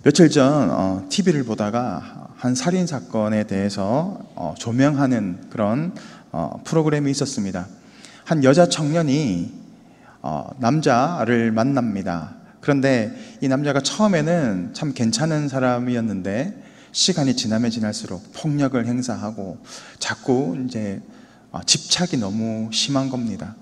며칠 전 TV를 보다가 한 살인 사건에 대해서 조명하는 그런 프로그램이 있었습니다. 한 여자 청년이 남자를 만납니다. 그런데 이 남자가 처음에는 참 괜찮은 사람이었는데 시간이 지나면 지날수록 폭력을 행사하고 자꾸 이제 집착이 너무 심한 겁니다.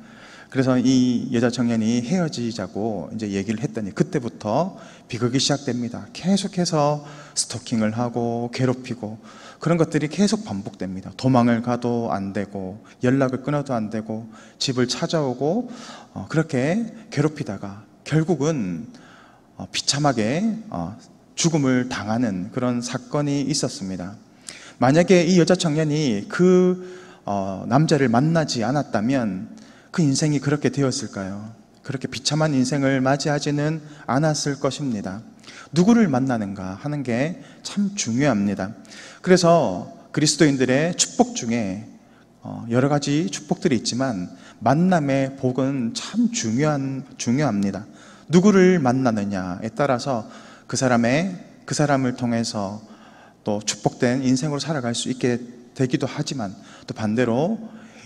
그래서 이 여자 청년이 헤어지자고 이제 얘기를 했더니 그때부터 비극이 시작됩니다. 계속해서 스토킹을 하고 괴롭히고 그런 것들이 계속 반복됩니다. 도망을 가도 안 되고 연락을 끊어도 안 되고 집을 찾아오고 그렇게 괴롭히다가 결국은 비참하게 죽음을 당하는 그런 사건이 있었습니다. 만약에 이 여자 청년이 그 남자를 만나지 않았다면 그 인생이 그렇게 되었을까요? 그렇게 비참한 인생을 맞이하지는 않았을 것입니다. 누구를 만나는가 하는 게 참 중요합니다. 그래서 그리스도인들의 축복 중에 여러 가지 축복들이 있지만 만남의 복은 참 중요합니다. 누구를 만나느냐에 따라서 그 사람을 통해서 또 축복된 인생으로 살아갈 수 있게 되기도 하지만 또 반대로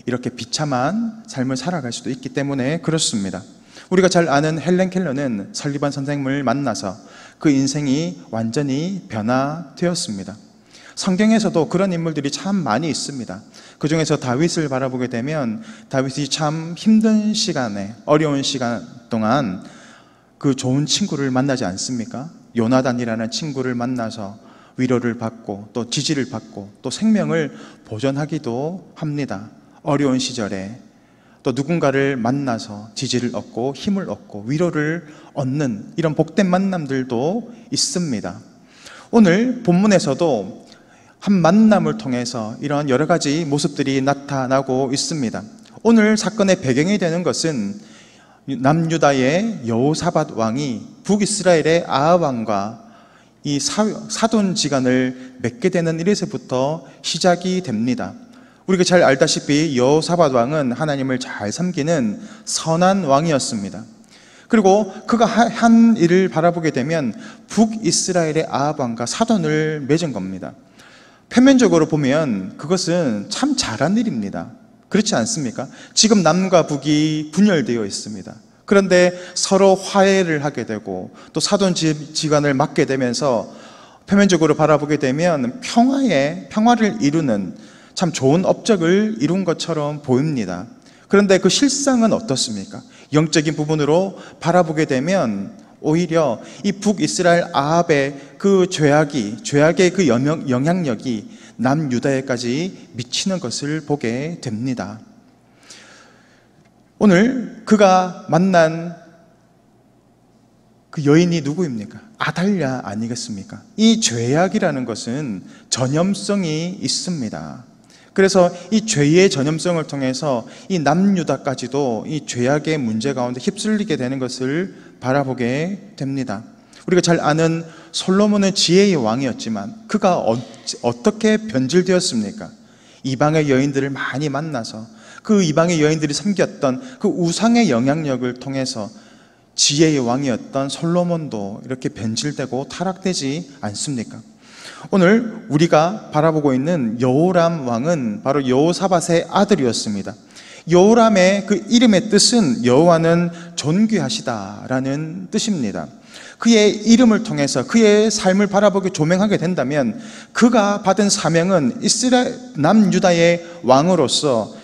이렇게 비참한 삶을 살아갈 수도 있기 때문에 그렇습니다. 우리가 잘 아는 헬렌 켈러는 설리반 선생님을 만나서 그 인생이 완전히 변화되었습니다. 성경에서도 그런 인물들이 참 많이 있습니다. 그 중에서 다윗을 바라보게 되면 다윗이 참 힘든 시간에 어려운 시간 동안 그 좋은 친구를 만나지 않습니까? 요나단이라는 친구를 만나서 위로를 받고 또 지지를 받고 또 생명을 보존하기도 합니다. 어려운 시절에 또 누군가를 만나서 지지를 얻고 힘을 얻고 위로를 얻는 이런 복된 만남들도 있습니다. 오늘 본문에서도 한 만남을 통해서 이런 여러 가지 모습들이 나타나고 있습니다. 오늘 사건의 배경이 되는 것은 남유다의 여호사밧 왕이 북이스라엘의 아합 왕과 이 사돈지간을 맺게 되는 일에서부터 시작이 됩니다. 우리가 잘 알다시피 여호사밧 왕은 하나님을 잘 섬기는 선한 왕이었습니다. 그리고 그가 한 일을 바라보게 되면 북이스라엘의 아합 왕과 사돈을 맺은 겁니다. 표면적으로 보면 그것은 참 잘한 일입니다. 그렇지 않습니까? 지금 남과 북이 분열되어 있습니다. 그런데 서로 화해를 하게 되고 또 사돈지간을 맺게 되면서 표면적으로 바라보게 되면 평화를 이루는 참 좋은 업적을 이룬 것처럼 보입니다. 그런데 그 실상은 어떻습니까? 영적인 부분으로 바라보게 되면 오히려 이 북이스라엘 아합의 그 죄악의 그 영향력이 남유다에까지 미치는 것을 보게 됩니다. 오늘 그가 만난 그 여인이 누구입니까? 아달랴 아니겠습니까? 이 죄악이라는 것은 전염성이 있습니다. 그래서 이 죄의 전염성을 통해서 이 남유다까지도 이 죄악의 문제 가운데 휩쓸리게 되는 것을 바라보게 됩니다. 우리가 잘 아는 솔로몬은 지혜의 왕이었지만 그가 어떻게 변질되었습니까? 이방의 여인들을 많이 만나서 그 이방의 여인들이 섬겼던 그 우상의 영향력을 통해서 지혜의 왕이었던 솔로몬도 이렇게 변질되고 타락되지 않습니까? 오늘 우리가 바라보고 있는 여호람 왕은 바로 여호사밧의 아들이었습니다. 여호람의 그 이름의 뜻은 여호와는 존귀하시다라는 뜻입니다. 그의 이름을 통해서 그의 삶을 바라보게 조명하게 된다면 그가 받은 사명은 이스라엘 남유다의 왕으로서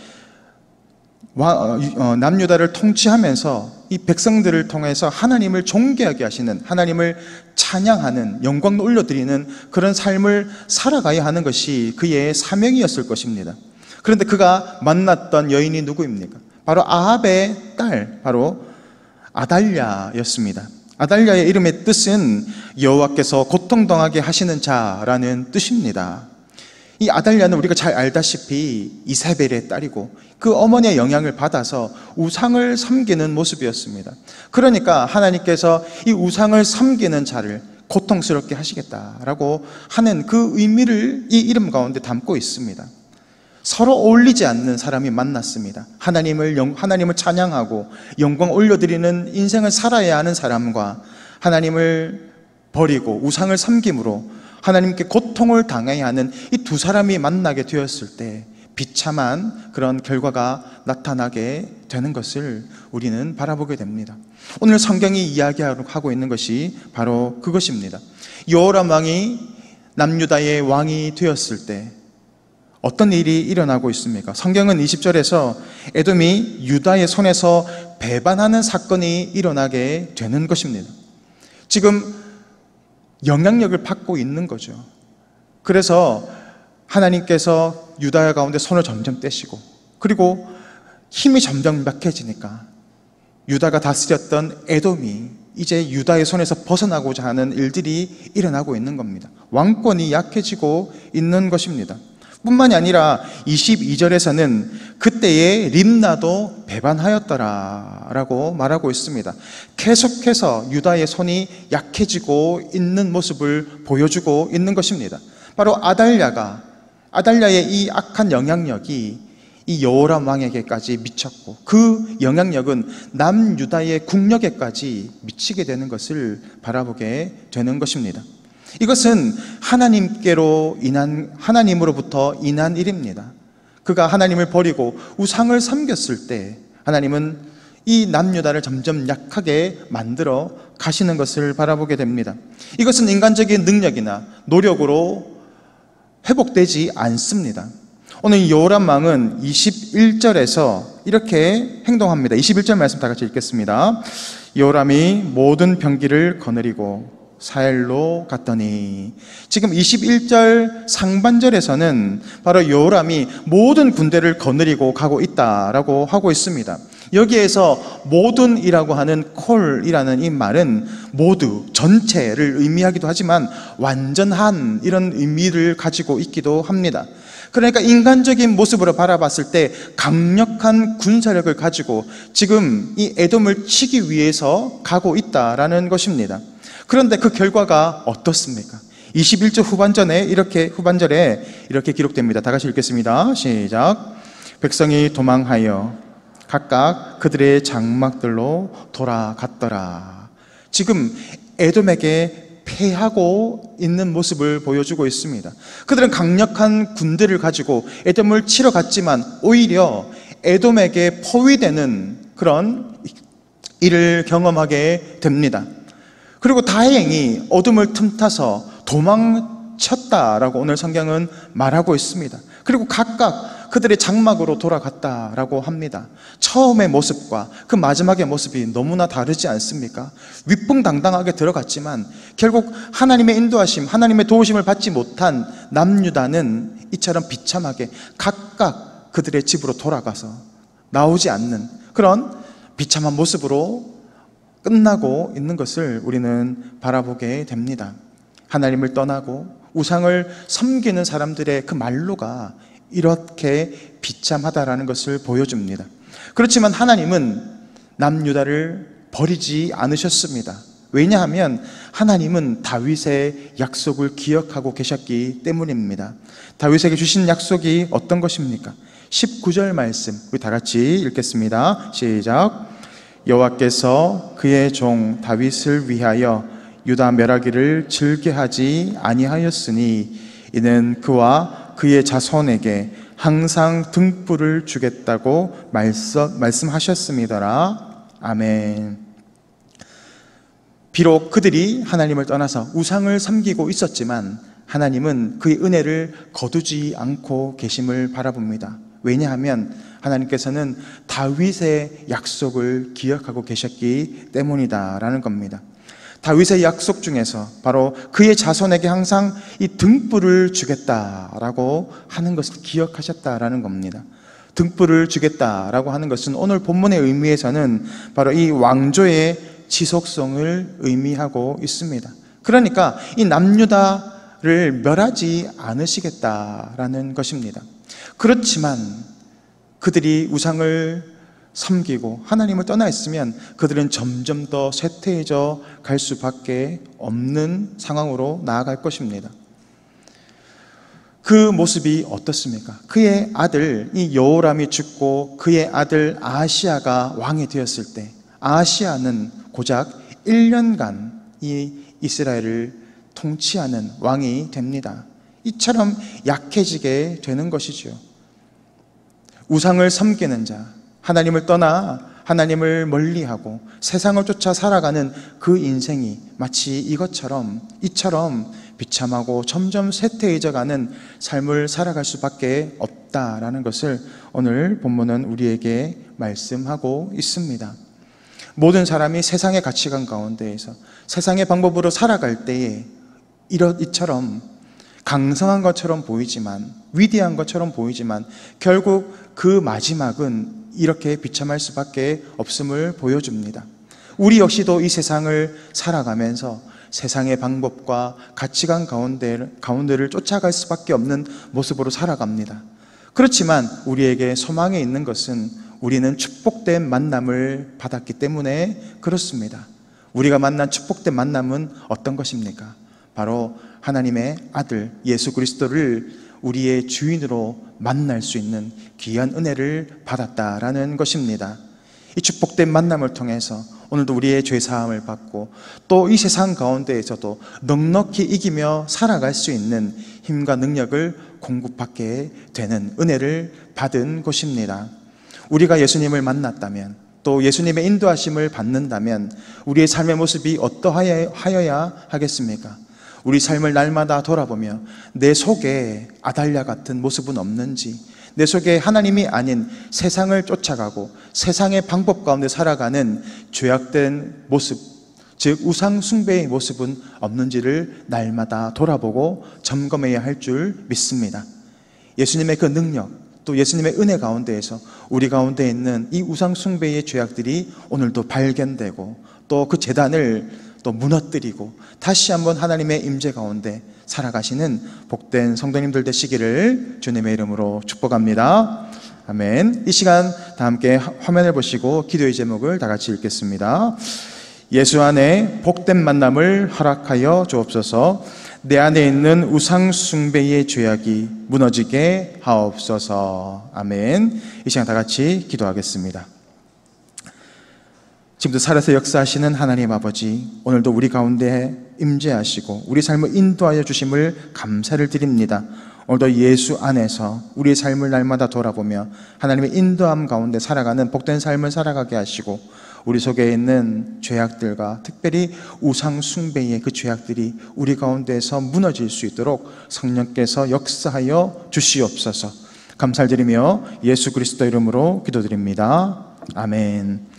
남유다를 통치하면서 이 백성들을 통해서 하나님을 존귀하게 하시는, 하나님을 찬양하는, 영광을 올려드리는 그런 삶을 살아가야 하는 것이 그의 사명이었을 것입니다. 그런데 그가 만났던 여인이 누구입니까? 바로 아합의 딸, 바로 아달랴였습니다. 아달랴의 이름의 뜻은 여호와께서 고통당하게 하시는 자라는 뜻입니다. 이 아달랴는 우리가 잘 알다시피 이세벨의 딸이고 그 어머니의 영향을 받아서 우상을 섬기는 모습이었습니다. 그러니까 하나님께서 이 우상을 섬기는 자를 고통스럽게 하시겠다라고 하는 그 의미를 이 이름 가운데 담고 있습니다. 서로 어울리지 않는 사람이 만났습니다. 하나님을 찬양하고 영광 올려드리는 인생을 살아야 하는 사람과 하나님을 버리고 우상을 섬김으로 하나님께 고통을 당해야 하는 이 두 사람이 만나게 되었을 때 비참한 그런 결과가 나타나게 되는 것을 우리는 바라보게 됩니다. 오늘 성경이 이야기하고 있는 것이 바로 그것입니다. 여호람 왕이 남유다의 왕이 되었을 때 어떤 일이 일어나고 있습니까? 성경은 20절에서 에돔이 유다의 손에서 배반하는 사건이 일어나게 되는 것입니다. 지금 영향력을 받고 있는 거죠. 그래서 하나님께서 유다 가운데 손을 점점 떼시고, 그리고 힘이 점점 약해지니까 유다가 다스렸던 에돔이 이제 유다의 손에서 벗어나고자 하는 일들이 일어나고 있는 겁니다. 왕권이 약해지고 있는 것입니다. 뿐만이 아니라 22절에서는 그때의 림나도 배반하였더라 라고 말하고 있습니다. 계속해서 유다의 손이 약해지고 있는 모습을 보여주고 있는 것입니다. 바로 아달랴의 이 악한 영향력이 이 여호람 왕에게까지 미쳤고, 그 영향력은 남유다의 국력에까지 미치게 되는 것을 바라보게 되는 것입니다. 이것은 하나님으로부터 인한 일입니다. 그가 하나님을 버리고 우상을 섬겼을 때 하나님은 이 남유다를 점점 약하게 만들어 가시는 것을 바라보게 됩니다. 이것은 인간적인 능력이나 노력으로 회복되지 않습니다. 오늘 여호람 왕은 21절에서 이렇게 행동합니다. 21절 말씀 다 같이 읽겠습니다. 여호람이 모든 병기를 거느리고 사헬로 갔더니, 지금 21절 상반절에서는 바로 여호람이 모든 군대를 거느리고 가고 있다라고 하고 있습니다. 여기에서 모든이라고 하는 콜이라는 이 말은 모두, 전체를 의미하기도 하지만 완전한 이런 의미를 가지고 있기도 합니다. 그러니까 인간적인 모습으로 바라봤을 때 강력한 군사력을 가지고 지금 이 에돔을 치기 위해서 가고 있다라는 것입니다. 그런데 그 결과가 어떻습니까? 21절 후반절에 이렇게 기록됩니다. 다 같이 읽겠습니다. 시작. 백성이 도망하여 각각 그들의 장막들로 돌아갔더라. 지금 에돔에게 패하고 있는 모습을 보여주고 있습니다. 그들은 강력한 군대를 가지고 에돔을 치러 갔지만 오히려 에돔에게 포위되는 그런 일을 경험하게 됩니다. 그리고 다행히 어둠을 틈타서 도망쳤다라고 오늘 성경은 말하고 있습니다. 그리고 각각 그들의 장막으로 돌아갔다라고 합니다. 처음의 모습과 그 마지막의 모습이 너무나 다르지 않습니까? 위풍당당하게 들어갔지만 결국 하나님의 인도하심, 하나님의 도우심을 받지 못한 남유다는 이처럼 비참하게 각각 그들의 집으로 돌아가서 나오지 않는 그런 비참한 모습으로 끝나고 있는 것을 우리는 바라보게 됩니다. 하나님을 떠나고 우상을 섬기는 사람들의 그 말로가 이렇게 비참하다라는 것을 보여줍니다. 그렇지만 하나님은 남유다를 버리지 않으셨습니다. 왜냐하면 하나님은 다윗의 약속을 기억하고 계셨기 때문입니다. 다윗에게 주신 약속이 어떤 것입니까? 19절 말씀 우리 다 같이 읽겠습니다. 시작. 여호와께서 그의 종 다윗을 위하여 유다 멸하기를 즐겨하지 아니하였으니 이는 그와 그의 자손에게 항상 등불을 주겠다고 말씀하셨음이더라. 아멘. 비록 그들이 하나님을 떠나서 우상을 섬기고 있었지만 하나님은 그의 은혜를 거두지 않고 계심을 바라봅니다. 왜냐하면 하나님께서는 다윗의 약속을 기억하고 계셨기 때문이다라는 겁니다. 다윗의 약속 중에서 바로 그의 자손에게 항상 이 등불을 주겠다라고 하는 것을 기억하셨다라는 겁니다. 등불을 주겠다라고 하는 것은 오늘 본문의 의미에서는 바로 이 왕조의 지속성을 의미하고 있습니다. 그러니까 이 남유다를 멸하지 않으시겠다라는 것입니다. 그렇지만 그들이 우상을 섬기고 하나님을 떠나 있으면 그들은 점점 더 쇠퇴해져 갈 수밖에 없는 상황으로 나아갈 것입니다. 그 모습이 어떻습니까? 그의 아들 이 여호람이 죽고 그의 아들 아하시아가 왕이 되었을 때 아하시아는 고작 1년간 이 이스라엘을 통치하는 왕이 됩니다. 이처럼 약해지게 되는 것이죠. 우상을 섬기는 자, 하나님을 떠나 하나님을 멀리하고 세상을 쫓아 살아가는 그 인생이 마치 이처럼 비참하고 점점 쇠퇴해져가는 삶을 살아갈 수밖에 없다라는 것을 오늘 본문은 우리에게 말씀하고 있습니다. 모든 사람이 세상의 가치관 가운데에서 세상의 방법으로 살아갈 때에 이처럼 강성한 것처럼 보이지만, 위대한 것처럼 보이지만 결국 그 마지막은 이렇게 비참할 수밖에 없음을 보여줍니다. 우리 역시도 이 세상을 살아가면서 세상의 방법과 가치관 가운데를 쫓아갈 수밖에 없는 모습으로 살아갑니다. 그렇지만 우리에게 소망이 있는 것은 우리는 축복된 만남을 받았기 때문에 그렇습니다. 우리가 만난 축복된 만남은 어떤 것입니까? 바로 하나님의 아들 예수 그리스도를 우리의 주인으로 만날 수 있는 귀한 은혜를 받았다라는 것입니다. 이 축복된 만남을 통해서 오늘도 우리의 죄사함을 받고 또 이 세상 가운데에서도 넉넉히 이기며 살아갈 수 있는 힘과 능력을 공급받게 되는 은혜를 받은 것입니다. 우리가 예수님을 만났다면, 또 예수님의 인도하심을 받는다면 우리의 삶의 모습이 어떠하여야 하겠습니까? 우리 삶을 날마다 돌아보며 내 속에 아달랴 같은 모습은 없는지, 내 속에 하나님이 아닌 세상을 쫓아가고 세상의 방법 가운데 살아가는 죄악된 모습, 즉 우상 숭배의 모습은 없는지를 날마다 돌아보고 점검해야 할 줄 믿습니다. 예수님의 그 능력, 또 예수님의 은혜 가운데에서 우리 가운데 있는 이 우상 숭배의 죄악들이 오늘도 발견되고 또 그 제단을 또 무너뜨리고 다시 한번 하나님의 임재 가운데 살아가시는 복된 성도님들 되시기를 주님의 이름으로 축복합니다. 아멘. 이 시간 다 함께 화면을 보시고 기도의 제목을 다 같이 읽겠습니다. 예수 안에 복된 만남을 허락하여 주옵소서. 내 안에 있는 우상 숭배의 죄악이 무너지게 하옵소서. 아멘. 이 시간 다 같이 기도하겠습니다. 지금도 살아서 역사하시는 하나님 아버지, 오늘도 우리 가운데 임재하시고 우리 삶을 인도하여 주심을 감사를 드립니다. 오늘도 예수 안에서 우리의 삶을 날마다 돌아보며 하나님의 인도함 가운데 살아가는 복된 삶을 살아가게 하시고 우리 속에 있는 죄악들과 특별히 우상 숭배의 그 죄악들이 우리 가운데에서 무너질 수 있도록 성령께서 역사하여 주시옵소서. 감사를 드리며 예수 그리스도 이름으로 기도드립니다. 아멘.